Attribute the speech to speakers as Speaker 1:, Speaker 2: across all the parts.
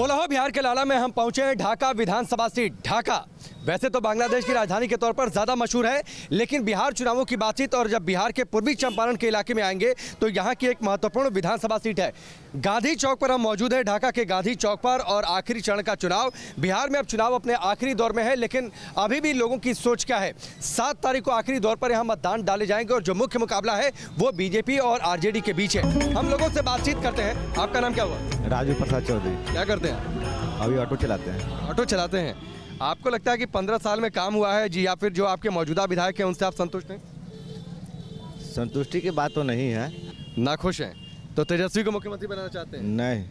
Speaker 1: बोला हो बिहार के लाला में हम पहुंचे हैं ढाका विधानसभा सीट। ढाका वैसे तो बांग्लादेश की राजधानी के तौर पर ज़्यादा मशहूर है, लेकिन बिहार चुनावों की बातचीत और जब बिहार के पूर्वी चंपारण के इलाके में आएंगे तो यहाँ की एक महत्वपूर्ण विधानसभा सीट है। गांधी चौक पर हम मौजूद हैं, ढाका के गांधी चौक पर, और आखिरी चरण का चुनाव। बिहार में अब चुनाव अपने आखिरी दौर में है, लेकिन अभी भी लोगों की सोच क्या है। 7 तारीख को आखिरी दौर पर यहाँ मतदान डाले जाएंगे और जो मुख्य मुकाबला है वो बीजेपी और आरजेडी के बीच है। हम लोगों से बातचीत करते हैं। आपका नाम क्या हुआ?
Speaker 2: राजू प्रसाद चौधरी।
Speaker 1: क्या करते हैं?
Speaker 2: अभी ऑटो चलाते हैं।
Speaker 1: ऑटो चलाते हैं। आपको लगता है कि 15 साल में काम हुआ है जी, या फिर जो आपके मौजूदा विधायक हैं उनसे आप संतुष्ट हैं?
Speaker 2: संतुष्टि की बात तो नहीं है।
Speaker 1: नाखुश हैं? तो तेजस्वी को मुख्यमंत्री बनाना चाहते हैं?
Speaker 2: नहीं,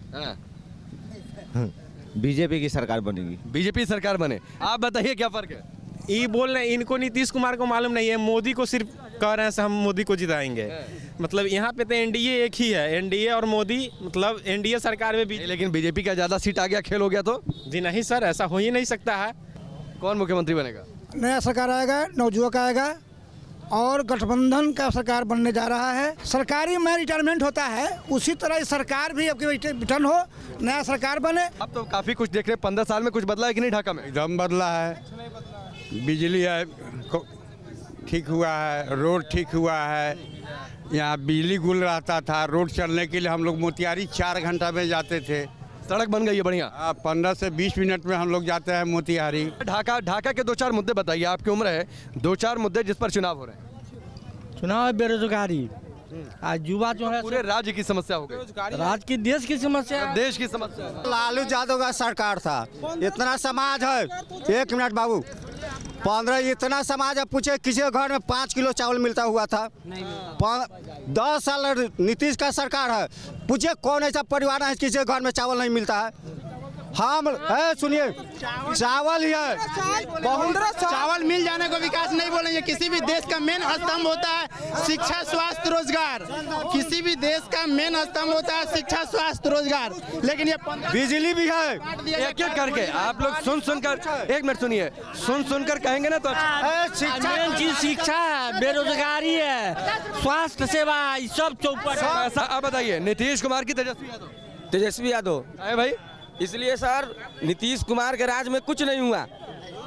Speaker 2: बीजेपी की सरकार बनेगी।
Speaker 1: बीजेपी सरकार बने। आप बताइए क्या फर्क है?
Speaker 3: ये बोल रहे हैं, इनको नीतीश कुमार को मालूम नहीं है, मोदी को सिर्फ कह रहे हैं हम मोदी को जिताएंगे। मतलब यहाँ पे तो एनडीए एक ही है, एनडीए और मोदी, मतलब एनडीए सरकार में भी।
Speaker 1: लेकिन बीजेपी का ज्यादा सीट आ गया, खेल हो गया तो?
Speaker 3: जी नहीं सर, ऐसा हो ही नहीं सकता है।
Speaker 1: कौन मुख्यमंत्री बनेगा?
Speaker 4: नया सरकार आएगा, नवयुवक आएगा और गठबंधन का सरकार बनने जा रहा है। सरकारी में रिटायरमेंट होता है, उसी तरह सरकार भी अब रिटर्न हो, नया सरकार बने।
Speaker 1: अब तो काफी कुछ देख रहे हैं। 15 साल में कुछ बदला है कि नहीं ढाका में?
Speaker 5: एकदम बदला है। बिजली है ठीक हुआ है, रोड ठीक हुआ है। यहाँ बिजली गुल रहता था, रोड चलने के लिए हम लोग मोतिहारी 4 घंटा में जाते थे।
Speaker 1: सड़क बन गई है बढ़िया।
Speaker 5: 15 से 20 मिनट में हम लोग जाते हैं मोतिहारी।
Speaker 1: ढाका के 2-4 मुद्दे बताइए। आपकी उम्र है, 2-4 मुद्दे जिस पर चुनाव हो रहे हैं।
Speaker 6: चुनाव है बेरोजगारी, आज युवा जो है
Speaker 1: पूरे राज्य की समस्या हो गई।
Speaker 6: राज्य की, देश की समस्या,
Speaker 1: देश की समस्या।
Speaker 7: लालू यादव का सरकार था, इतना समाज है। 1 मिनट बाबू, 15 इतना समाज है, पूछे किसी के घर में 5 किलो चावल मिलता हुआ था? 10 साल नीतीश का सरकार है, पूछे कौन ऐसा परिवार है किसी के घर में चावल नहीं मिलता है? हम सुनिए, चावल ही है, बहुत
Speaker 8: चावल मिल जाने को विकास नहीं बोलेंगे। किसी भी देश का मेन स्तंभ होता है शिक्षा, स्वास्थ्य, रोजगार। किसी भी देश का मेन स्तंभ होता है शिक्षा, स्वास्थ्य, रोजगार। लेकिन ये
Speaker 7: बिजली भी है।
Speaker 1: एक एक करके आप लोग सुनकर, 1 मिनट सुनिए, सुनकर कहेंगे ना तो
Speaker 6: मेन चीज शिक्षा है, बेरोजगारी है, स्वास्थ्य सेवा, सब चौपट।
Speaker 1: आप बताइए, नीतीश कुमार की तेजस्वी यादव?
Speaker 9: तेजस्वी यादव
Speaker 1: है भाई।
Speaker 9: इसलिए सर, नीतीश कुमार के राज में कुछ नहीं हुआ।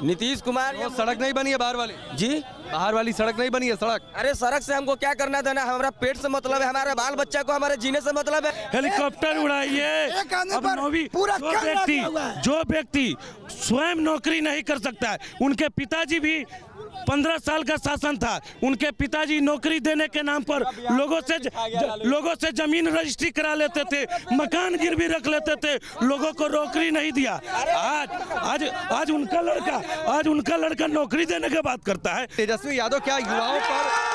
Speaker 9: नीतीश कुमार,
Speaker 1: वो सड़क नहीं बनी है बाहर वाली
Speaker 9: जी,
Speaker 1: बाहर वाली सड़क नहीं बनी है। सड़क,
Speaker 9: अरे सड़क से हमको क्या करना देना? हमारा पेट से मतलब है, हमारे बाल बच्चा को हमारे जीने से मतलब है।
Speaker 10: हेलीकॉप्टर उड़ाइए। जो व्यक्ति स्वयं नौकरी नहीं कर सकता है, उनके पिताजी भी 15 साल का शासन था, उनके पिताजी नौकरी देने के नाम पर लोगों से जमीन रजिस्ट्री करा लेते थे, मकान गिरवी रख लेते थे, लोगों को नौकरी नहीं दिया। आज उनका लड़का नौकरी देने की बात करता है।
Speaker 1: तेजस्वी यादव क्या युवाओं पर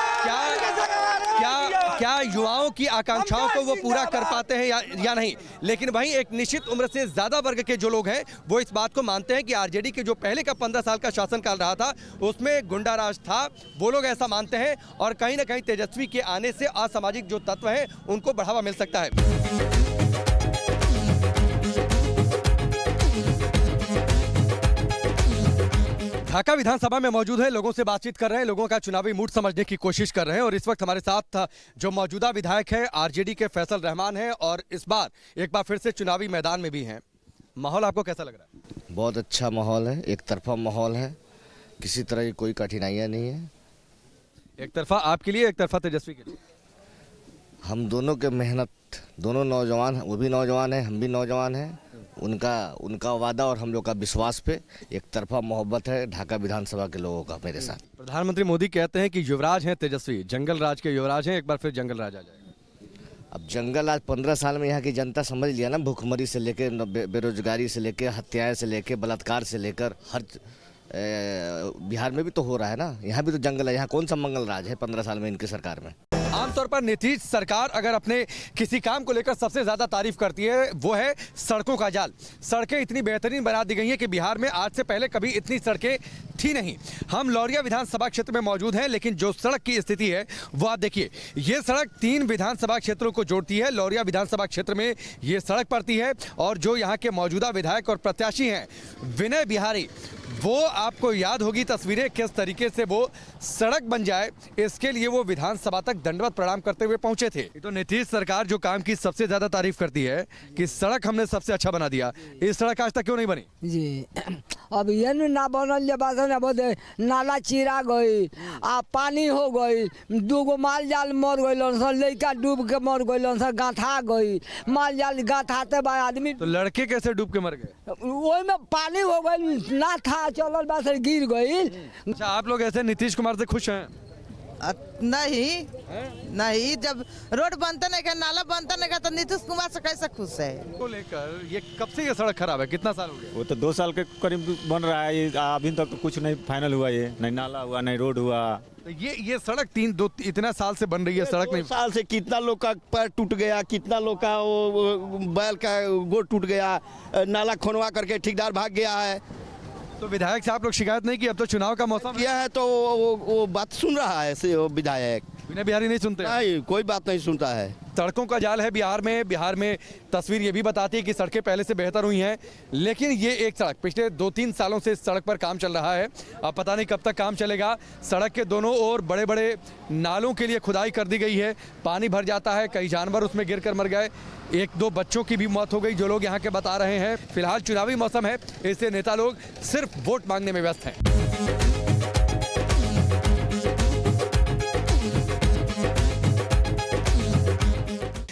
Speaker 1: क्या युवाओं की आकांक्षाओं को वो पूरा कर पाते हैं या नहीं? लेकिन वहीं एक निश्चित उम्र से ज्यादा वर्ग के जो लोग हैं वो इस बात को मानते हैं कि आरजेडी के जो पहले का 15 साल का शासनकाल रहा था उसमें गुंडाराज था। वो लोग ऐसा मानते हैं और कहीं ना कहीं तेजस्वी के आने से असामाजिक जो तत्व हैं उनको बढ़ावा मिल सकता है। ढाका विधानसभा में मौजूद है, लोगों से बातचीत कर रहे हैं, लोगों का चुनावी मूड समझने की कोशिश कर रहे हैं। और इस वक्त हमारे साथ जो मौजूदा विधायक है आरजेडी के फैसल रहमान हैं और इस बार एक बार फिर से चुनावी मैदान में भी हैं। माहौल आपको कैसा लग रहा है?
Speaker 2: बहुत अच्छा माहौल है, एक तरफा माहौल है, किसी तरह की कोई कठिनाइयाँ नहीं है।
Speaker 1: एक तरफा आपके लिए, एक तरफा तेजस्वी के लिए?
Speaker 2: हम दोनों के मेहनत, दोनों नौजवान हैं, वो भी नौजवान हैं, हम भी नौजवान हैं। उनका वादा और हम लोग का विश्वास पे एक तरफा मोहब्बत है ढाका विधानसभा के लोगों का मेरे साथ।
Speaker 1: प्रधानमंत्री मोदी कहते हैं कि युवराज हैं तेजस्वी, जंगल राज के युवराज हैं, एक बार फिर जंगल राज आ जाएगा।
Speaker 2: अब जंगल राज 15 साल में यहाँ की जनता समझ लिया ना, भूखमरी से लेके, बेरोजगारी से लेके, हत्याएं से लेके, बलात्कार से लेकर, हर बिहार में भी तो हो रहा है ना। यहाँ भी तो जंगल है, यहाँ कौन सा मंगल राज है 15 साल में इनकी सरकार में?
Speaker 1: आमतौर पर नीतीश सरकार अगर अपने किसी काम को लेकर सबसे ज्यादा तारीफ करती है वो है सड़कों का जाल। सड़कें इतनी बेहतरीन बना दी गई हैं कि बिहार में आज से पहले कभी इतनी सड़कें थी नहीं। हम लौरिया विधानसभा क्षेत्र में मौजूद हैं, लेकिन जो सड़क की स्थिति है वो आप देखिए। ये सड़क 3 विधानसभा क्षेत्रों को जोड़ती है। लौरिया विधानसभा क्षेत्र में ये सड़क पड़ती है और जो यहाँ के मौजूदा विधायक और प्रत्याशी हैं विनय बिहारी, वो आपको याद होगी तस्वीरें किस तरीके से वो सड़क बन जाए इसके लिए वो विधानसभा तक दंडवत प्रणाम करते हुए पहुंचे थे। तो नीतीश सरकार जो काम की सबसे ज्यादा तारीफ करती है कि सड़क हमने सबसे अच्छा बना दिया, इस सड़क आज तक क्यों नहीं बनी?
Speaker 11: जी अब ये ना बनल जब नाला चिरा गई आ पानी हो गई, 2 माल जाल मर गई, लड़का डूब के मर गई, गाथा गई माल जाल गाथाते बा आदमी।
Speaker 1: तो लड़के कैसे डूब के मर गए?
Speaker 11: वही में पानी हो गई ना था चलल बस गिर गई।
Speaker 1: अच्छा, आप लोग ऐसे नीतीश कुमार से खुश हैं?
Speaker 12: नहीं, जब रोड बनता नहीं का, नाला बनता नहीं का, तो नीतीश कुमार से कैसे खुश है?
Speaker 1: को लेकर ये कब से ये सड़क खराब है, कितना साल हो गया?
Speaker 13: वो तो 2 साल के करीब बन रहा है, अभी तक तो कुछ नहीं फाइनल हुआ, ये नहीं नाला हुआ नहीं रोड हुआ।
Speaker 1: तो ये सड़क 3-2 इतना साल से बन रही है, सड़क नहीं।
Speaker 14: साल से कितना लोग का पैर टूट गया, कितना लोग का वो बैल का गोड़ टूट गया, नाला खोनवा करके ठेकेदार भाग गया है।
Speaker 1: तो विधायक से आप लोग शिकायत नहीं की? अब तो चुनाव का मौसम
Speaker 14: किया है तो वो बात सुन रहा है से वो विधायक।
Speaker 1: विनय बिहारी नहीं सुनते?
Speaker 14: नहीं, कोई बात नहीं सुनता है।
Speaker 1: सड़कों का जाल है बिहार में तस्वीर ये भी बताती है कि सड़कें पहले से बेहतर हुई हैं, लेकिन ये एक सड़क पिछले 2-3 सालों से इस सड़क पर काम चल रहा है। अब पता नहीं कब तक काम चलेगा। सड़क के दोनों ओर बड़े बड़े नालों के लिए खुदाई कर दी गई है, पानी भर जाता है, कई जानवर उसमें गिर कर मर गए, 1-2 बच्चों की भी मौत हो गई, जो लोग यहाँ के बता रहे हैं। फिलहाल चुनावी मौसम है, इससे नेता लोग सिर्फ वोट मांगने में व्यस्त हैं।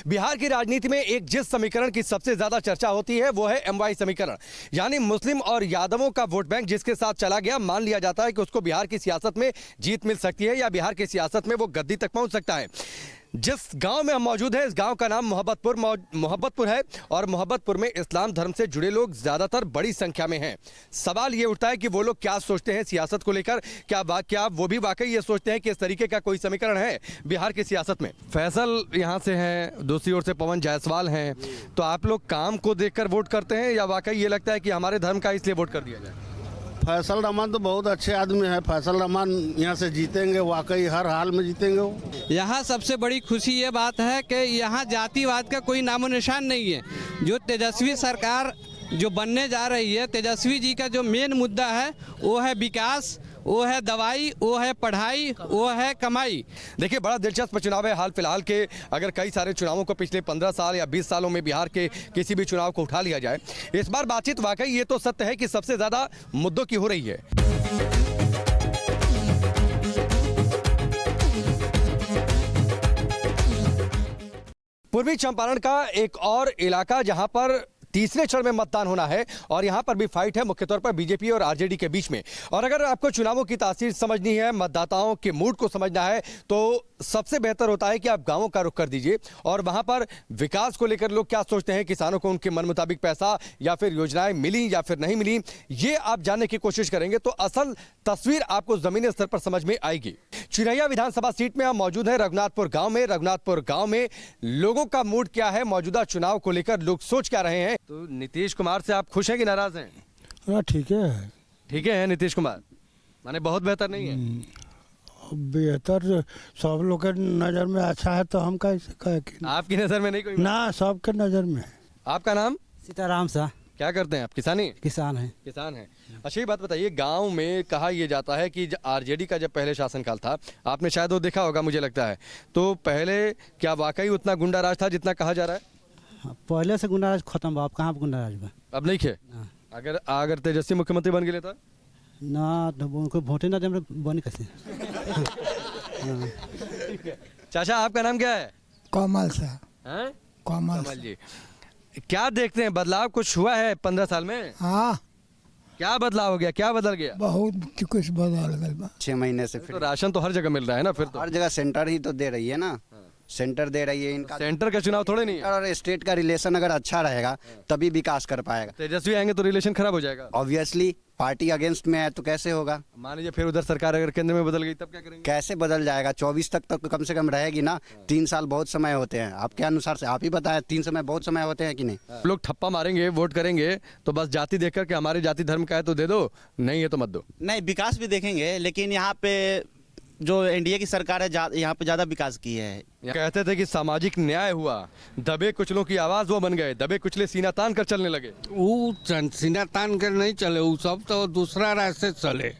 Speaker 1: बिहार की राजनीति में एक जिस समीकरण की सबसे ज्यादा चर्चा होती है वो है MY समीकरण, यानी मुस्लिम और यादवों का वोट बैंक जिसके साथ चला गया मान लिया जाता है कि उसको बिहार की सियासत में जीत मिल सकती है या बिहार की सियासत में वो गद्दी तक पहुंच सकता है। जिस गांव में हम मौजूद हैं, इस गांव का नाम मोहब्बतपुर है और मोहब्बतपुर में इस्लाम धर्म से जुड़े लोग ज्यादातर बड़ी संख्या में हैं। सवाल ये उठता है कि वो लोग क्या सोचते हैं सियासत को लेकर, क्या वो भी वाकई ये सोचते हैं कि इस तरीके का कोई समीकरण है बिहार की सियासत में? फैसल यहाँ से हैं, दूसरी ओर से पवन जायसवाल हैं, तो आप लोग काम को देखकर वोट करते हैं या वाकई ये लगता है कि हमारे धर्म का इसलिए वोट कर दिया जाए?
Speaker 14: फैसल रहमान तो बहुत अच्छे आदमी है, फैसल रहमान यहाँ से जीतेंगे, वाकई हर हाल में जीतेंगे वो।
Speaker 15: यहाँ सबसे बड़ी खुशी ये बात है कि यहाँ जातिवाद का कोई नामो निशान नहीं है। जो तेजस्वी सरकार जो बनने जा रही है, तेजस्वी जी का जो मेन मुद्दा है वो है विकास, वो है दवाई, वो है पढ़ाई, वो है कमाई।
Speaker 1: देखिए, बड़ा दिलचस्प चुनाव है हाल फिलहाल के। अगर कई सारे चुनावों को पिछले 15 साल या 20 सालों में बिहार के किसी भी चुनाव को उठा लिया जाए, इस बार बातचीत वाकई ये तो सत्य है कि सबसे ज्यादा मुद्दों की हो रही है। पूर्वी चंपारण का एक और इलाका जहां पर तीसरे चरण में मतदान होना है और यहां पर भी फाइट है मुख्य तौर पर बीजेपी और आरजेडी के बीच में। और अगर आपको चुनावों की तासीर समझनी है, मतदाताओं के मूड को समझना है, तो सबसे बेहतर होता है कि आप गांवों का रुख कर दीजिए और वहां पर विकास को लेकर लोग क्या सोचते हैं, किसानों को उनके मन मुताबिक पैसा या फिर योजनाएं मिली या फिर नहीं मिली, ये आप जानने की कोशिश करेंगे तो असल तस्वीर आपको जमीनी स्तर पर समझ में आएगी। चिरैया विधानसभा सीट में हम मौजूद हैं रघुनाथपुर गांव में। रघुनाथपुर गांव में लोगों का मूड क्या है, मौजूदा चुनाव को लेकर लोग सोच क्या रहे हैं? तो नीतीश कुमार से आप खुश हैं कि नाराज हैं?
Speaker 16: ठीक है,
Speaker 1: ठीक है नीतीश कुमार, माने बहुत बेहतर नहीं है?
Speaker 16: बेहतर सब लोग के नजर में अच्छा है तो हम कैसे कहें?
Speaker 1: आपकी नजर में नहीं कोई?
Speaker 16: ना, सबके नजर में।
Speaker 1: आपका नाम?
Speaker 17: सीताराम शाह।
Speaker 1: क्या करते हैं आप? किसानी?
Speaker 17: किसान हैं।
Speaker 1: किसान हैं। अच्छा, ये बात बताइए, गांव में कहा यह जाता है कि आरजेडी का जब पहले शासनकाल था, आपने शायद वो देखा होगा मुझे लगता है, तो पहले क्या वाकई उतना गुंडा राज था जितना कहा जा रहा है?
Speaker 17: पहले से गुंडा राज खत्म बा, अब कहाँ गुंडा राज बा?
Speaker 1: अब नहीं खे? अगर तेजस्वी मुख्यमंत्री बन गए था
Speaker 17: ना, तो उनको वोटे ना दे बनी कैसे?
Speaker 1: चाचा, आपका नाम क्या है?
Speaker 4: कमल शाह।
Speaker 1: कमल जी, क्या देखते हैं, बदलाव कुछ हुआ है 15 साल में?
Speaker 4: हाँ।
Speaker 1: क्या बदलाव हो गया, क्या बदल गया?
Speaker 4: बहुत कुछ बदल गया।
Speaker 18: 6 महीने से
Speaker 1: फिर तो राशन तो हर जगह मिल रहा है ना? फिर तो
Speaker 18: हर जगह सेंटर ही तो दे रही है ना। सेंटर दे रही है इनका।
Speaker 1: सेंटर का चुनाव थोड़े नहीं है।
Speaker 18: और स्टेट का रिलेशन अगर अच्छा रहेगा तभी विकास कर पाएगा।
Speaker 1: तेजस्वी आएंगे तो रिलेशन खराब हो जाएगा।
Speaker 18: ऑब्वियसली पार्टी अगेंस्ट में है तो कैसे होगा।
Speaker 1: मान लीजिए फिर उधर सरकार अगर केंद्र में बदल गई तब क्या करेंगे?
Speaker 18: कैसे बदल जाएगा? 24 तक तो कम से कम रहेगी ना। 3 साल बहुत समय होते हैं। आपके अनुसार से आप ही बताएं, 3 समय बहुत समय होते हैं कि नहीं?
Speaker 1: लोग ठप्पा मारेंगे, वोट करेंगे तो बस जाति देख करके हमारी जाति धर्म का है तो दे दो, नहीं है तो मत दो।
Speaker 8: नहीं, विकास भी देखेंगे, लेकिन यहाँ पे जो एनडीए की सरकार है यहाँ पे ज्यादा विकास की है।
Speaker 1: कहते थे कि सामाजिक न्याय हुआ, दबे कुचलों की आवाज वो बन गए, दबे कुचले सीना तान कर चलने लगे।
Speaker 6: वो सीना तान कर नहीं चले, वो सब तो दूसरा रास्ते चले।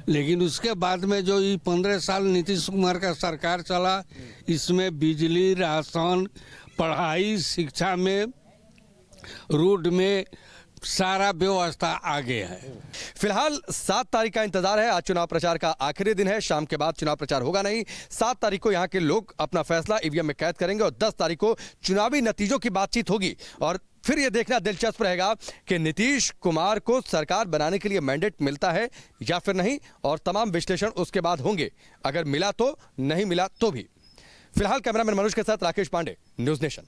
Speaker 6: लेकिन उसके बाद में जो ये 15 साल नीतीश कुमार का सरकार चला, इसमें बिजली, राशन, पढ़ाई, शिक्षा में, रोड में सारा व्यवस्था आगे है।
Speaker 1: फिलहाल 7 तारीख का इंतजार है। आज चुनाव प्रचार का आखिरी दिन है। शाम के बाद चुनाव प्रचार होगा नहीं। 7 तारीख को यहाँ के लोग अपना फैसला ईवीएम में कैद करेंगे और 10 तारीख को चुनावी नतीजों की बातचीत होगी। और फिर ये देखना दिलचस्प रहेगा कि नीतीश कुमार को सरकार बनाने के लिए मैंडेट मिलता है या फिर नहीं, और तमाम विश्लेषण उसके बाद होंगे। अगर मिला तो, नहीं मिला तो भी। फिलहाल कैमरामैन मनोज के साथ राकेश पांडे, न्यूज़ नेशन।